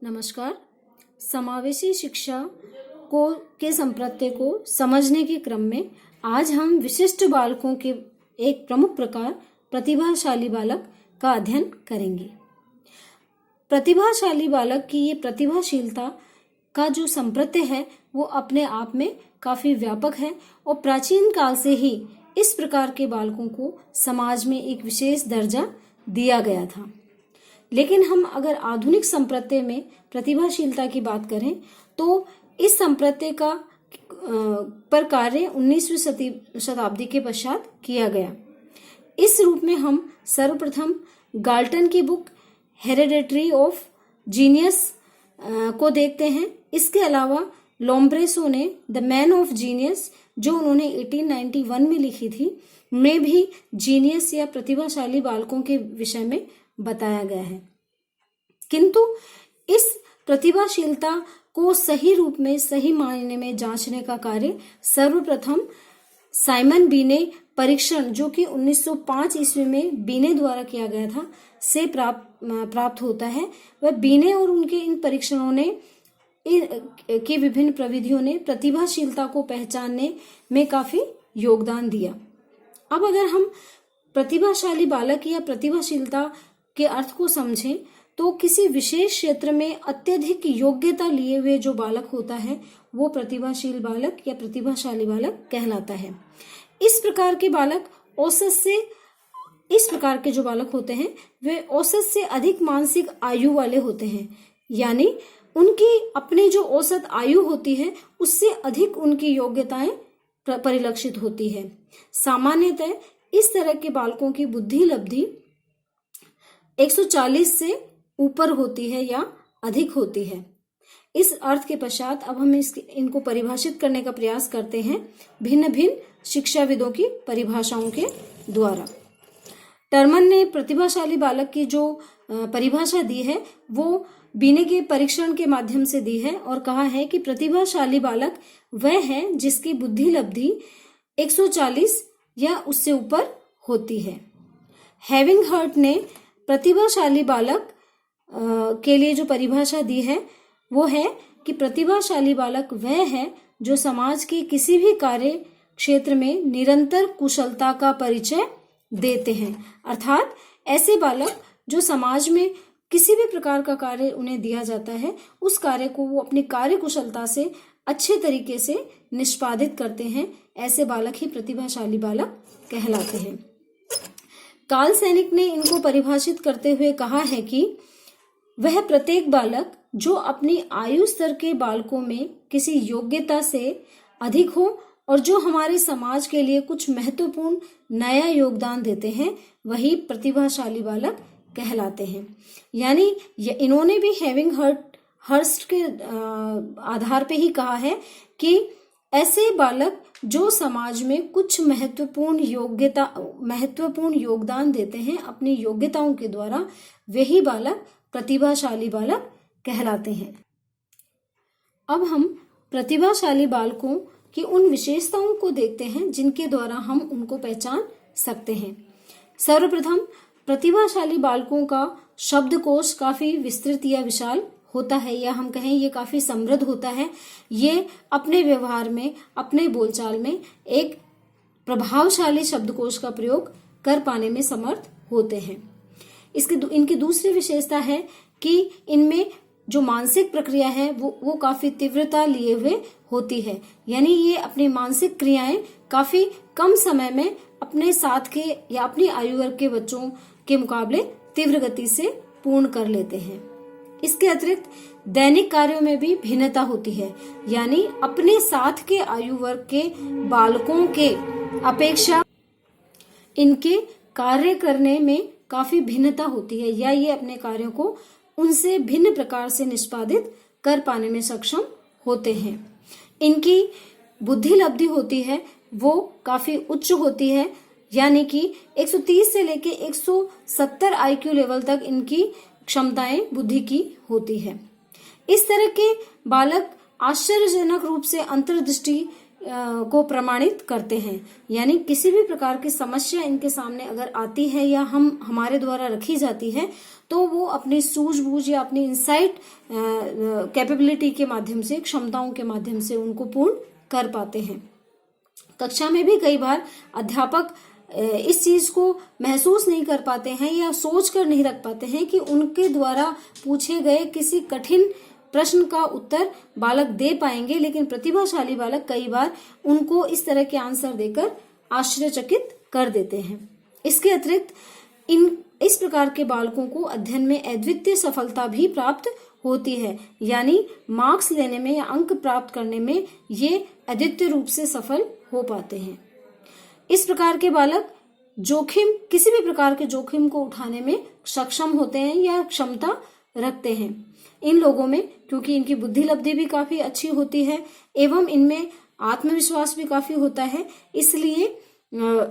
नमस्कार। समावेशी शिक्षा को के संप्रत्यय को समझने के क्रम में आज हम विशिष्ट बालकों के एक प्रमुख प्रकार प्रतिभाशाली बालक का अध्ययन करेंगे। प्रतिभाशाली बालक की ये प्रतिभाशीलता का जो संप्रत्यय है वो अपने आप में काफी व्यापक है और प्राचीन काल से ही इस प्रकार के बालकों को समाज में एक विशेष दर्जा दिया गया था। लेकिन हम अगर आधुनिक संप्रत्यय में प्रतिभाशीलता की बात करें तो इस संप्रत्यय का पर कार्य 19वीं शताब्दी के पश्चात किया गया। इस रूप में हम सर्वप्रथम गाल्टन की बुक हेरेडिटरी ऑफ जीनियस को देखते हैं। इसके अलावा लोम्ब्रेसो ने द मैन ऑफ जीनियस, जो उन्होंने 1891 में लिखी थी, में भी जीनियस या प्रतिभाशाली बालकों के विषय में बताया गया है। किंतु इस प्रतिभाशीलता को सही रूप में, सही मायने में जांचने का कार्य सर्वप्रथम साइमन बीने परीक्षण, जो कि 1905 ईस्वी में बीने द्वारा किया गया था, से प्राप्त होता है। वह बीने और उनके इन परीक्षणों ने की विभिन्न प्रविधियों ने प्रतिभाशीलता को पहचानने में काफी योगदान दिया। अब अगर हम प्रतिभाशाली बालक या प्रतिभाशीलता के अर्थ को समझें तो किसी विशेष क्षेत्र में अत्यधिक योग्यता लिए हुए जो बालक होता है वो प्रतिभाशील बालक या प्रतिभाशाली बालक कहलाता है। इस प्रकार के जो बालक होते हैं वे औसत से अधिक मानसिक आयु वाले होते हैं, यानी उनकी अपनी जो औसत आयु होती है उससे अधिक उनकी योग्यताएं परिलक्षित होती है। सामान्यतः इस तरह के बालकों की बुद्धि लब्धि 140 से ऊपर होती है या अधिक होती है। इस अर्थ के पश्चात अब हम इनको परिभाषित करने का प्रयास करते हैं भिन्न भिन्न शिक्षाविदों की परिभाषाओं के द्वारा। टर्मन ने प्रतिभाशाली बालक की जो परिभाषा दी है वो बीने के परीक्षण के माध्यम से दी है और कहा है कि प्रतिभाशाली बालक वह है जिसकी बुद्धि लब्धि 140 या उससे ऊपर होती है। हेविंगहर्ट ने प्रतिभाशाली बालक के लिए जो परिभाषा दी है वो है कि प्रतिभाशाली बालक वह है जो समाज के किसी भी कार्य क्षेत्र में निरंतर कुशलता का परिचय देते हैं। अर्थात ऐसे बालक जो समाज में किसी भी प्रकार का कार्य उन्हें दिया जाता है उस कार्य को वो अपनी कार्य कुशलता से अच्छे तरीके से निष्पादित करते हैं। ऐसे बालक ही प्रतिभाशाली बालक कहलाते हैं। कार्ल सैनिक ने इनको परिभाषित करते हुए कहा है कि वह प्रत्येक बालक जो अपनी आयु स्तर के बालकों में किसी योग्यता से अधिक हो और जो हमारे समाज के लिए कुछ महत्वपूर्ण नया योगदान देते हैं वही प्रतिभाशाली बालक कहलाते हैं। यानी इन्होंने भी हेविंगहर्स्ट के आधार पे ही कहा है कि ऐसे बालक जो समाज में कुछ महत्वपूर्ण योगदान देते हैं अपनी योग्यताओं के द्वारा, वही बालक प्रतिभाशाली बालक कहलाते हैं। अब हम प्रतिभाशाली बालकों की उन विशेषताओं को देखते हैं जिनके द्वारा हम उनको पहचान सकते हैं। सर्वप्रथम प्रतिभाशाली बालकों का शब्दकोश काफी विस्तृत या विशाल होता है, या हम कहें ये काफी समृद्ध होता है। ये अपने व्यवहार में, अपने बोलचाल में एक प्रभावशाली शब्दकोश का प्रयोग कर पाने में समर्थ होते हैं। इनकी दूसरी विशेषता है कि इनमें जो मानसिक प्रक्रिया है वो काफी तीव्रता लिए हुए होती है, यानी ये अपनी मानसिक क्रियाएं काफी कम समय में अपने साथ के या अपनी आयु वर्ग के बच्चों के मुकाबले तीव्र गति से पूर्ण कर लेते हैं। इसके अतिरिक्त दैनिक कार्यों में भी भिन्नता होती है, यानी अपने साथ के आयु वर्ग के बालकों के अपेक्षा इनके कार्य करने में काफी भिन्नता होती है, या ये अपने कार्यों को उनसे भिन्न प्रकार से निष्पादित कर पाने में सक्षम होते हैं। इनकी बुद्धि लब्धि होती है वो काफी उच्च होती है, यानी कि 130 से लेके 170 आईक्यू लेवल तक इनकी क्षमताएं बुद्धि की होती है। इस तरह के बालक आश्चर्यजनक रूप से अंतर्दृष्टि को प्रमाणित करते हैं, यानी किसी भी प्रकार की समस्या इनके सामने अगर आती है या हमारे द्वारा रखी जाती है तो तो वो अपनी सूझबूझ या अपनी इंसाइट कैपेबिलिटी के माध्यम से, क्षमताओं के माध्यम से उनको पूर्ण कर पाते हैं। कक्षा में भी कई बार अध्यापक इस चीज को महसूस नहीं कर पाते हैं या सोच कर नहीं रख पाते हैं कि उनके द्वारा पूछे गए किसी कठिन प्रश्न का उत्तर बालक दे पाएंगे, लेकिन प्रतिभाशाली बालक कई बार उनको इस तरह के आंसर देकर आश्चर्यचकित कर देते हैं। इसके अतिरिक्त इस प्रकार के बालकों को अध्ययन में अद्वितीय सफलता भी प्राप्त होती है, यानी मार्क्स लेने में या अंक प्राप्त करने में ये अद्वितीय रूप से सफल हो पाते हैं। इस प्रकार के बालक किसी भी प्रकार के जोखिम को उठाने में सक्षम होते हैं या क्षमता रखते हैं। इन लोगों में क्योंकि इनकी बुद्धि लब्धि भी काफी अच्छी होती है एवं इनमें आत्मविश्वास भी काफी होता है, इसलिए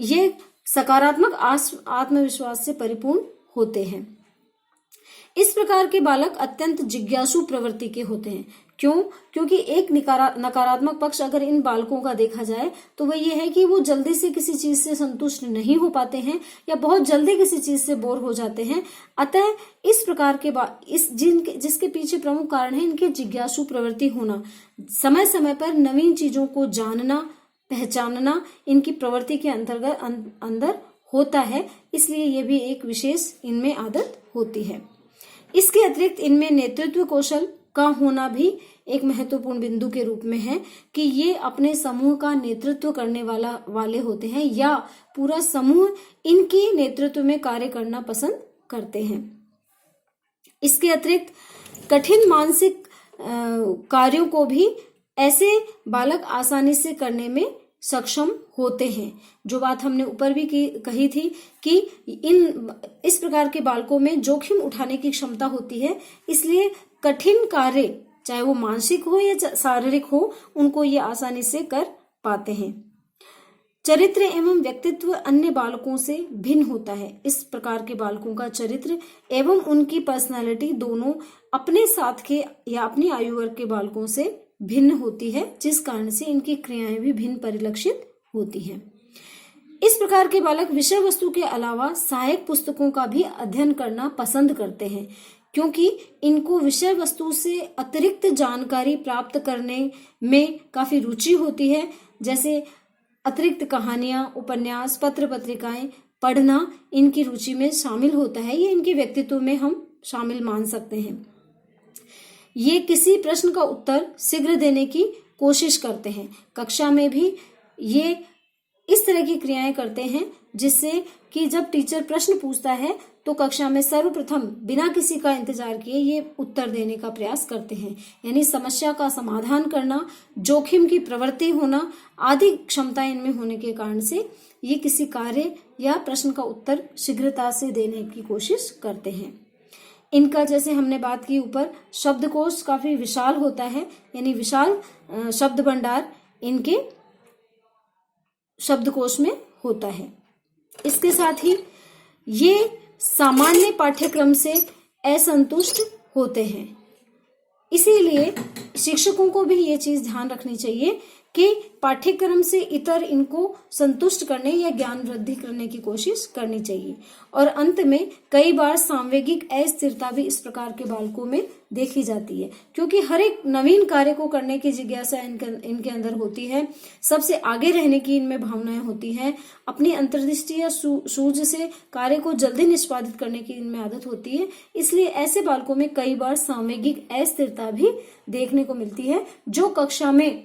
ये सकारात्मक आत्मविश्वास से परिपूर्ण होते हैं। इस प्रकार के बालक अत्यंत जिज्ञासु प्रवृत्ति के होते हैं। क्यों? क्योंकि एक नकारात्मक पक्ष अगर इन बालकों का देखा जाए तो वह ये है कि वो जल्दी से किसी चीज से संतुष्ट नहीं हो पाते हैं या बहुत जल्दी किसी चीज से बोर हो जाते हैं। अतः इस प्रकार के जिसके पीछे प्रमुख कारण है इनके जिज्ञासु प्रवृत्ति होना, समय समय पर नवीन चीजों को जानना पहचानना इनकी प्रवृत्ति के अंदर होता है, इसलिए ये भी एक विशेष इनमें आदत होती है। इसके अतिरिक्त इनमें नेतृत्व कौशल का होना भी एक महत्वपूर्ण बिंदु के रूप में है कि ये अपने समूह का नेतृत्व करने वाले होते हैं या पूरा समूह इनके नेतृत्व में कार्य करना पसंद करते हैं। इसके अतिरिक्त कठिन मानसिक कार्यों को भी ऐसे बालक आसानी से करने में सक्षम होते हैं। जो बात हमने ऊपर भी कही थी कि इस प्रकार के बालकों में जोखिम उठाने की क्षमता होती है, इसलिए कठिन कार्य चाहे वो मानसिक हो या शारीरिक हो उनको ये आसानी से कर पाते हैं। चरित्र एवं व्यक्तित्व अन्य बालकों से भिन्न होता है। इस प्रकार के बालकों का चरित्र एवं उनकी पर्सनालिटी दोनों अपने साथ के या अपनी आयु वर्ग के बालकों से भिन्न होती है, जिस कारण से इनकी क्रियाएं भी भिन्न परिलक्षित होती हैं। इस प्रकार के बालक विषय वस्तु के अलावा सहायक पुस्तकों का भी अध्ययन करना पसंद करते हैं, क्योंकि इनको विषय वस्तु से अतिरिक्त जानकारी प्राप्त करने में काफी रुचि होती है। जैसे अतिरिक्त कहानियां, उपन्यास, पत्र पत्रिकाएं पढ़ना इनकी रुचि में शामिल होता है। ये इनके व्यक्तित्व में हम शामिल मान सकते हैं। ये किसी प्रश्न का उत्तर शीघ्र देने की कोशिश करते हैं। कक्षा में भी ये इस तरह की क्रियाएं करते हैं जिससे कि जब टीचर प्रश्न पूछता है तो कक्षा में सर्वप्रथम बिना किसी का इंतजार किए ये उत्तर देने का प्रयास करते हैं। यानी समस्या का समाधान करना, जोखिम की प्रवृत्ति होना आदि क्षमता इनमें होने के कारण से ये किसी कार्य या प्रश्न का उत्तर शीघ्रता से देने की कोशिश करते हैं। इनका जैसे हमने बात की ऊपर शब्दकोश काफी विशाल होता है, यानी विशाल शब्द भंडार इनके शब्दकोश में होता है। इसके साथ ही ये सामान्य पाठ्यक्रम से असंतुष्ट होते हैं। इसीलिए शिक्षकों को भी ये चीज ध्यान रखनी चाहिए कि पाठ्यक्रम से इतर इनको संतुष्ट करने या ज्ञान वृद्धि करने की कोशिश करनी चाहिए। और अंत में कई बार सांवेगिक अस्थिरता भी इस प्रकार के बालकों में देखी जाती है, क्योंकि हर एक नवीन कार्य को करने की जिज्ञासा इनके अंदर होती है। सबसे आगे रहने की इनमें भावनाएं होती हैं। अपनी अंतर्दृष्टि या सूझ से कार्य को जल्दी निष्पादित करने की इनमें आदत होती है। इसलिए ऐसे बालकों में कई बार सांवेगिक अस्थिरता भी देखने को मिलती है, जो कक्षा में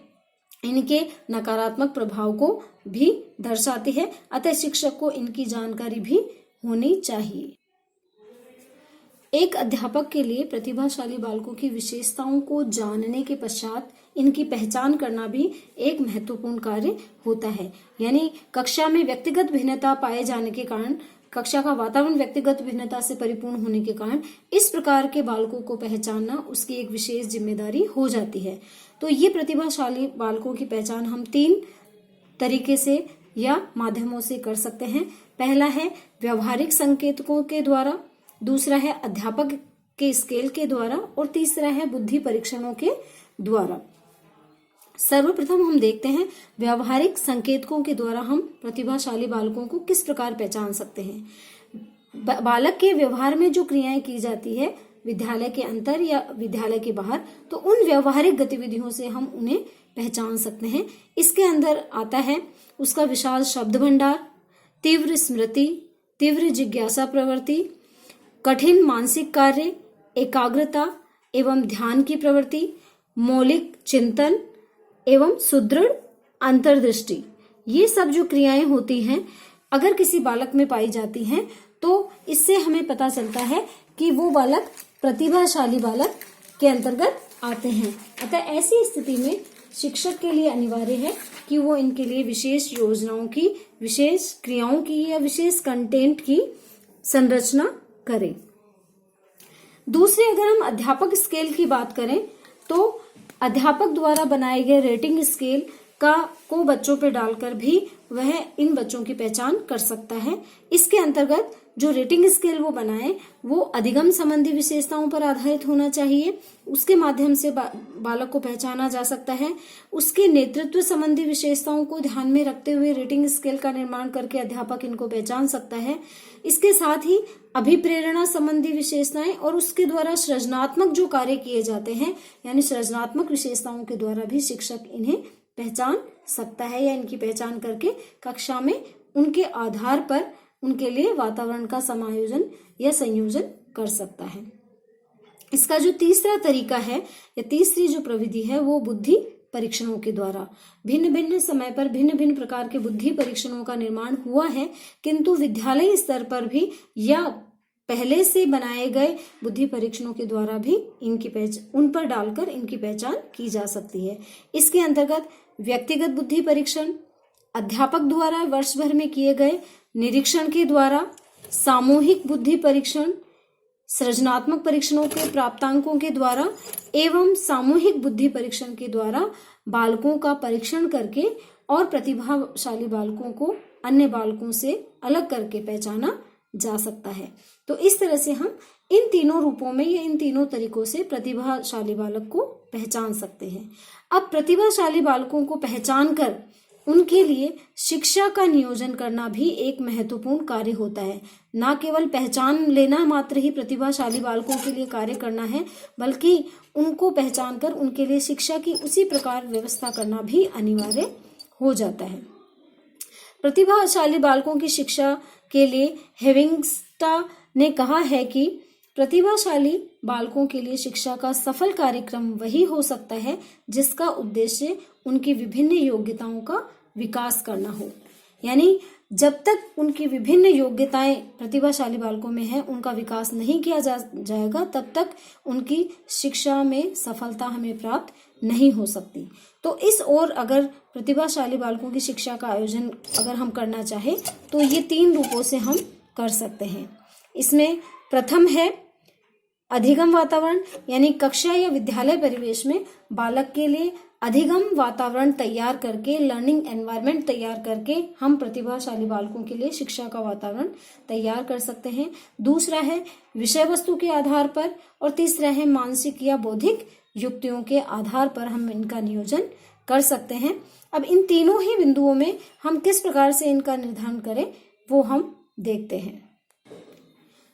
इनके नकारात्मक प्रभाव को भी दर्शाती है। अतः शिक्षक को इनकी जानकारी भी होनी चाहिए। एक अध्यापक के लिए प्रतिभाशाली बालकों की विशेषताओं को जानने के पश्चात इनकी पहचान करना भी एक महत्वपूर्ण कार्य होता है। यानी कक्षा में व्यक्तिगत भिन्नता पाए जाने के कारण, कक्षा का वातावरण व्यक्तिगत भिन्नता से परिपूर्ण होने के कारण इस प्रकार के बालकों को पहचानना उसकी एक विशेष जिम्मेदारी हो जाती है। तो ये प्रतिभाशाली बालकों की पहचान हम 3 तरीके से या माध्यमों से कर सकते हैं। पहला है व्यवहारिक संकेतकों के द्वारा, दूसरा है अध्यापक के स्केल के द्वारा और तीसरा है बुद्धि परीक्षणों के द्वारा। सर्वप्रथम हम देखते हैं व्यवहारिक संकेतकों के द्वारा हम प्रतिभाशाली बालकों को किस प्रकार पहचान सकते हैं। बालक के व्यवहार में जो क्रियाएं की जाती है विद्यालय के अंदर या विद्यालय के बाहर, तो उन व्यवहारिक गतिविधियों से हम उन्हें पहचान सकते हैं। इसके अंदर आता है उसका विशाल शब्द भंडार, तीव्र स्मृति, तीव्र जिज्ञासा प्रवृत्ति, कठिन मानसिक कार्य, एकाग्रता एवं ध्यान की प्रवृत्ति, मौलिक चिंतन एवं सुदृढ़ अंतर्दृष्टि। ये सब जो क्रियाएं होती हैं अगर किसी बालक में पाई जाती हैं तो इससे हमें पता चलता है कि वो बालक प्रतिभाशाली बालक के अंतर्गत आते हैं। अतः ऐसी स्थिति में शिक्षक के लिए अनिवार्य है कि वो इनके लिए विशेष योजनाओं की, विशेष क्रियाओं की या विशेष कंटेंट की संरचना करें। दूसरे, अगर हम अध्यापक स्केल की बात करें तो अध्यापक द्वारा बनाए गए रेटिंग स्केल को बच्चों पे डालकर भी वह इन बच्चों की पहचान कर सकता है। इसके अंतर्गत जो रेटिंग स्केल वो बनाए वो अधिगम संबंधी विशेषताओं पर आधारित होना चाहिए। उसके माध्यम से बालक को पहचाना जा सकता है। उसके नेतृत्व संबंधी विशेषताओं को ध्यान में रखते हुए रेटिंग स्केल का निर्माण करके अध्यापक इनको पहचान सकता है। इसके साथ ही अभिप्रेरणा संबंधी विशेषताएं और उसके द्वारा सृजनात्मक जो कार्य किए जाते हैं यानी सृजनात्मक विशेषताओं के द्वारा भी शिक्षक इन्हें पहचान सकता है या इनकी पहचान करके कक्षा में उनके आधार पर उनके लिए वातावरण का समायोजन या संयोजन कर सकता है। इसका जो तीसरा तरीका है या तीसरी जो प्रविधि है वो बुद्धि परीक्षणों के द्वारा, भिन्न भिन्न समय पर भिन्न भिन्न प्रकार के बुद्धि परीक्षणों का निर्माण हुआ है, किंतु विद्यालय स्तर पर भी या पहले से बनाए गए बुद्धि परीक्षणों के द्वारा भी उन पर डालकर इनकी पहचान की जा सकती है। इसके अंतर्गत व्यक्तिगत बुद्धि परीक्षण, अध्यापक द्वारा वर्ष भर में किए गए निरीक्षण के द्वारा, सामूहिक बुद्धि परीक्षण, सृजनात्मक परीक्षणों के प्राप्तांकों के द्वारा एवं सामूहिक बुद्धि परीक्षण के द्वारा बालकों का परीक्षण करके और प्रतिभाशाली बालकों को अन्य बालकों से अलग करके पहचाना जा सकता है। तो इस तरह से हम इन तीनों रूपों में या इन तीनों तरीकों से प्रतिभाशाली बालक को पहचान सकते हैं। अब प्रतिभाशाली बालकों को पहचान कर उनके लिए शिक्षा का नियोजन करना भी एक महत्वपूर्ण कार्य होता है। न केवल पहचान लेना मात्र ही प्रतिभाशाली बालकों के लिए कार्य करना है, बल्कि उनको पहचान कर उनके लिए शिक्षा की उसी प्रकार व्यवस्था करना भी अनिवार्य हो जाता है। प्रतिभाशाली बालकों की शिक्षा के लिए हेविंगस्टा ने कहा है कि प्रतिभाशाली बालकों के लिए शिक्षा का सफल कार्यक्रम वही हो सकता है जिसका उद्देश्य उनकी विभिन्न योग्यताओं का विकास करना हो। यानी जब तक उनकी विभिन्न योग्यताएं प्रतिभाशाली बालकों में है उनका विकास नहीं किया जाएगा तब तक उनकी शिक्षा में सफलता हमें प्राप्त नहीं हो सकती। तो इस ओर अगर प्रतिभाशाली बालकों की शिक्षा का आयोजन अगर हम करना चाहे तो ये तीन रूपों से हम कर सकते हैं। इसमें प्रथम है अधिगम वातावरण, यानी कक्षा या विद्यालय परिवेश में बालक के लिए अधिगम वातावरण तैयार करके, लर्निंग एनवायरनमेंट तैयार करके हम प्रतिभाशाली बालकों के लिए शिक्षा का वातावरण तैयार कर सकते हैं। दूसरा है विषय वस्तु के आधार पर और तीसरा है मानसिक या बौद्धिक युक्तियों के आधार पर हम इनका नियोजन कर सकते हैं। अब इन तीनों ही बिंदुओं में हम किस प्रकार से इनका निर्धारण करें वो हम देखते हैं।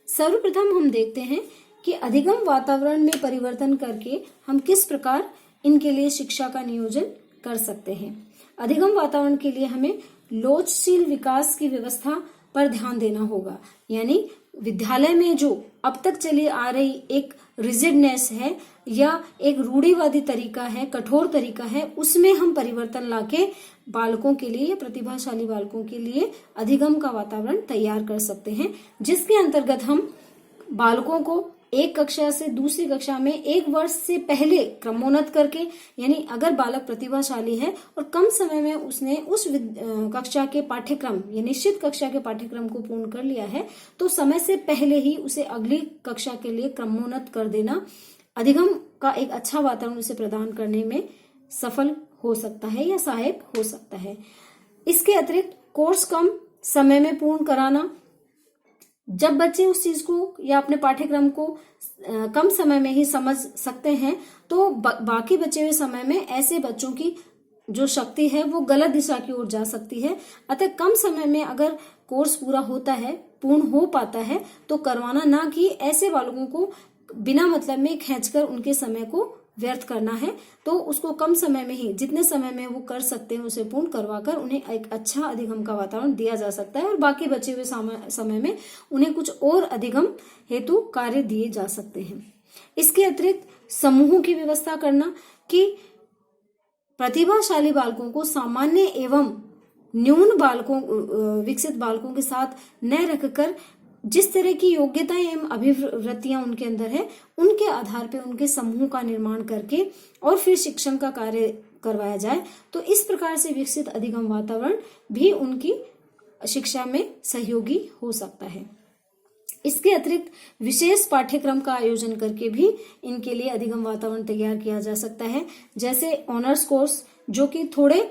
सर्वप्रथम हम देखते हैं कि अधिगम वातावरण में परिवर्तन करके हम किस प्रकार इनके लिए शिक्षा का नियोजन कर सकते हैं। अधिगम वातावरण के लिए हमें लोचशील विकास की व्यवस्था पर ध्यान देना होगा। यानी विद्यालय में जो अब तक चली आ रही एक रिजिडनेस है या एक रूढ़िवादी तरीका है, कठोर तरीका है, उसमें हम परिवर्तन लाके बालकों के लिए या प्रतिभाशाली बालकों के लिए अधिगम का वातावरण तैयार कर सकते हैं, जिसके अंतर्गत हम बालकों को एक कक्षा से दूसरी कक्षा में एक वर्ष से पहले क्रमोन्नत करके, यानी अगर बालक प्रतिभाशाली है और कम समय में उसने उस कक्षा के पाठ्यक्रम या निश्चित कक्षा के पाठ्यक्रम को पूर्ण कर लिया है तो समय से पहले ही उसे अगली कक्षा के लिए क्रमोन्नत कर देना अधिगम का एक अच्छा वातावरण उसे प्रदान करने में सफल हो सकता है या सहायक हो सकता है। इसके अतिरिक्त कोर्स कम समय में पूर्ण कराना, जब बच्चे उस चीज को या अपने पाठ्यक्रम को कम समय में ही समझ सकते हैं तो बाकी बचे हुए समय में ऐसे बच्चों की जो शक्ति है वो गलत दिशा की ओर जा सकती है। अतः कम समय में अगर कोर्स पूरा होता है, पूर्ण हो पाता है तो करवाना, ना कि ऐसे बालकों को बिना मतलब में खींचकर उनके समय को व्यर्थ करना है। तो उसको कम समय में ही, जितने समय में वो कर सकते हैं उसे पूर्ण करवाकर उन्हें एक अच्छा अधिगम का वातावरण दिया जा सकता है और बाकी बचे हुए समय में उन्हें कुछ और अधिगम हेतु कार्य दिए जा सकते हैं। इसके अतिरिक्त समूहों की व्यवस्था करना कि प्रतिभाशाली बालकों को सामान्य एवं न्यून बालकों, विकसित बालकों के साथ न रखकर जिस तरह की योग्यताएं एवं अभिवृत्तियां उनके अंदर है उनके आधार पर उनके समूह का निर्माण करके और फिर शिक्षण का कार्य करवाया जाए। तो इस प्रकार से विकसित अधिगम वातावरण भी उनकी शिक्षा में सहयोगी हो सकता है। इसके अतिरिक्त विशेष पाठ्यक्रम का आयोजन करके भी इनके लिए अधिगम वातावरण तैयार किया जा सकता है। जैसे ऑनर्स कोर्स, जो कि थोड़े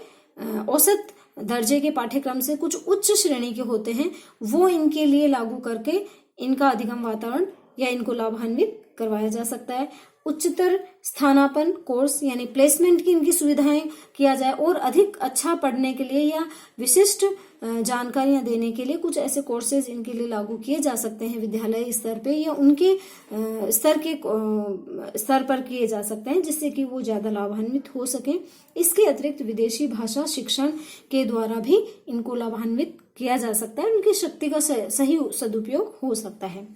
औसत दर्जे के पाठ्यक्रम से कुछ उच्च श्रेणी के होते हैं, वो इनके लिए लागू करके इनका अधिगम वातावरण या इनको लाभान्वित करवाया जा सकता है। उच्चतर स्थानापन्न कोर्स यानी प्लेसमेंट की इनकी सुविधाएं किया जाए और अधिक अच्छा पढ़ने के लिए या विशिष्ट जानकारियां देने के लिए कुछ ऐसे कोर्सेज इनके लिए लागू किए जा सकते हैं विद्यालय स्तर पे या उनके स्तर पर किए जा सकते हैं, जिससे कि वो ज्यादा लाभान्वित हो सके। इसके अतिरिक्त विदेशी भाषा शिक्षण के द्वारा भी इनको लाभान्वित किया जा सकता है, उनकी शक्ति का सही सदुपयोग हो सकता है।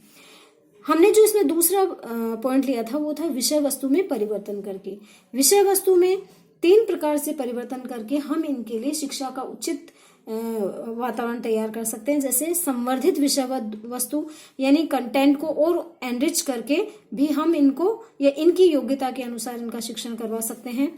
हमने जो इसमें दूसरा पॉइंट लिया था वो था विषय वस्तु में परिवर्तन करके। विषय वस्तु में 3 प्रकार से परिवर्तन करके हम इनके लिए शिक्षा का उचित वातावरण तैयार कर सकते हैं। जैसे संवर्धित विषय वस्तु यानी कंटेंट को और एनरिच करके भी हम इनको या इनकी योग्यता के अनुसार इनका शिक्षण करवा सकते हैं।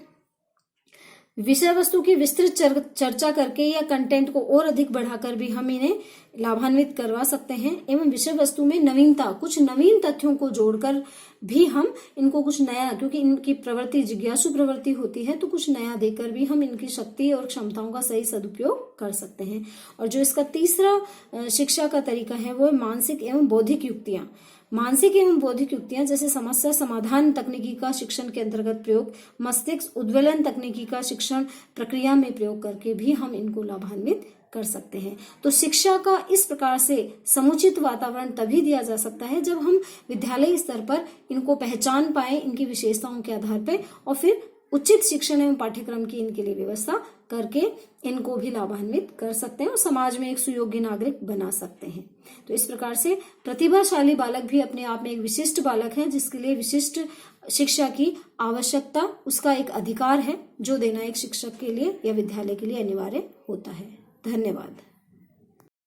विषय वस्तु की विस्तृत चर्चा करके या कंटेंट को और अधिक बढ़ाकर भी हम इन्हें लाभान्वित करवा सकते हैं। एवं विषय वस्तु में नवीनता, कुछ नवीन तथ्यों को जोड़कर भी हम इनको कुछ नया, क्योंकि इनकी प्रवृत्ति जिज्ञासु प्रवृत्ति होती है, तो कुछ नया देकर भी हम इनकी शक्ति और क्षमताओं का सही सदुपयोग कर सकते हैं। और जो इसका तीसरा शिक्षा का तरीका है वो है मानसिक एवं बौद्धिक युक्तियां। मानसिक एवं बौद्धिक युक्तियां जैसे समस्या समाधान तकनीकी का शिक्षण के अंतर्गत प्रयोग, मस्तिष्क उद्वेलन तकनीकी का शिक्षण प्रक्रिया में प्रयोग करके भी हम इनको लाभान्वित कर सकते हैं। तो शिक्षा का इस प्रकार से समुचित वातावरण तभी दिया जा सकता है जब हम विद्यालय स्तर पर इनको पहचान पाए इनकी विशेषताओं के आधार पर और फिर उचित शिक्षण एवं पाठ्यक्रम की इनके लिए व्यवस्था करके इनको भी लाभान्वित कर सकते हैं और समाज में एक सुयोग्य नागरिक बना सकते हैं। तो इस प्रकार से प्रतिभाशाली बालक भी अपने आप में एक विशिष्ट बालक है, जिसके लिए विशिष्ट शिक्षा की आवश्यकता, उसका एक अधिकार है जो देना एक शिक्षक के लिए या विद्यालय के लिए अनिवार्य होता है। धन्यवाद।